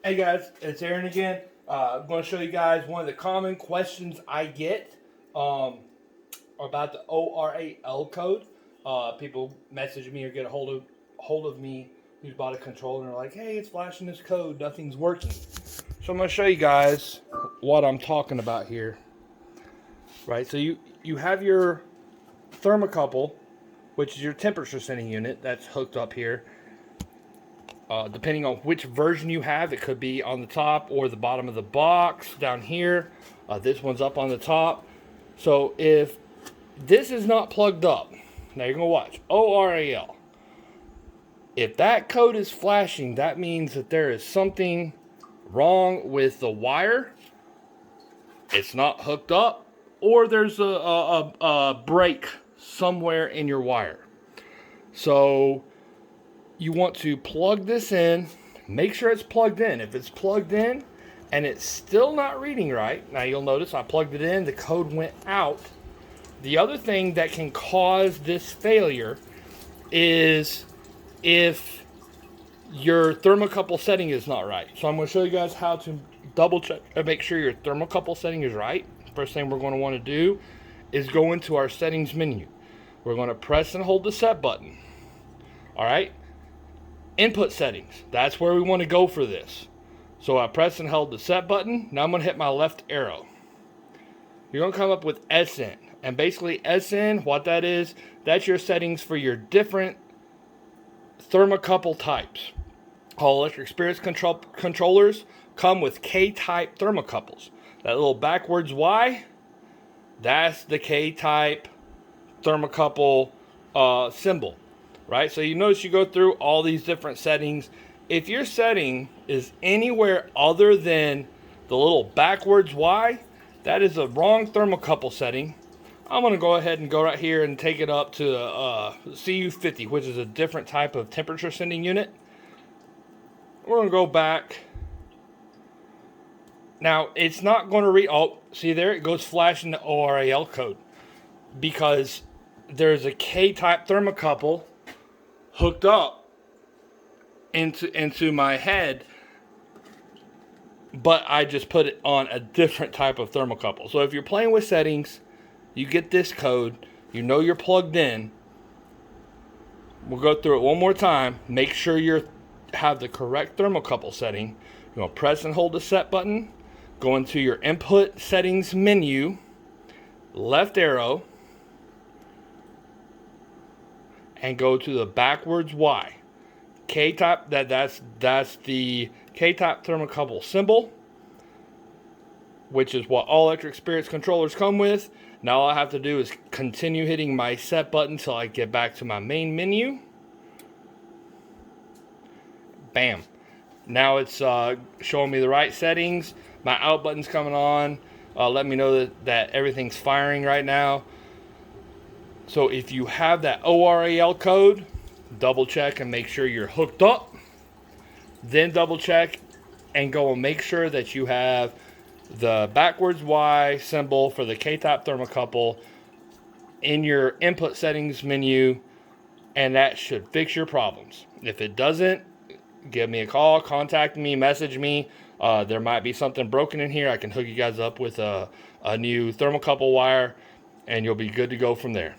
Hey guys, it's Aaron again. I'm going to show you guys one of the common questions I get about the orAL code. People message me or get a hold of me who's bought a controller and are like, "Hey, it's flashing this code, nothing's working." So I'm going to show you guys what I'm talking about here. Right, so you have your thermocouple, which is your temperature setting unit that's hooked up here. Depending on which version you have, it could be on the top or the bottom of the box down here. This one's up on the top. So if this is not plugged up, now you're going to watch orAL. If that code is flashing, that means that there is something wrong with the wire. It's not hooked up, or there's a break somewhere in your wire. So you want to plug this in, make sure it's plugged in. If it's plugged in and it's still not reading right, now you'll notice I plugged it in, the code went out. The other thing that can cause this failure is if your thermocouple setting is not right. So I'm going to show you guys how to double check and make sure your thermocouple setting is right. First thing we're going to want to do is go into our settings menu. We're going to press and hold the set button. All right. Input settings, that's where we want to go for this. So I press and held the set button. Now I'm going to hit my left arrow. You're going to come up with SN. And basically SN, what that is, that's your settings for your different thermocouple types. All Electric Spirits controllers come with K-type thermocouples. That little backwards Y, that's the K-type thermocouple symbol. Right, so you notice you go through all these different settings. If your setting is anywhere other than the little backwards Y, that is a wrong thermocouple setting. I'm going to go ahead and go right here and take it up to CU50, which is a different type of temperature sending unit. We're going to go back. Now, it's not going to read. Oh, see there? It goes flashing the orAL code because there's a K-type thermocouple hooked up into my head, but I just put it on a different type of thermocouple. So if you're playing with settings, you get this code, you know you're plugged in. We'll go through it one more time. Make sure you have the correct thermocouple setting. You're going to press and hold the set button, go into your input settings menu, left arrow, and go to the backwards Y. K-type, that's the K-type thermocouple symbol, which is what all Electric Spirits controllers come with. Now all I have to do is continue hitting my set button until I get back to my main menu. Bam. Now it's showing me the right settings. My out button's coming on. Let me know that everything's firing right now. So if you have that orAL code, double check and make sure you're hooked up. Then double check and go and make sure that you have the backwards Y symbol for the K-type thermocouple in your input settings menu, and that should fix your problems. If it doesn't, give me a call, contact me, message me. There might be something broken in here. I can hook you guys up with a new thermocouple wire, and you'll be good to go from there.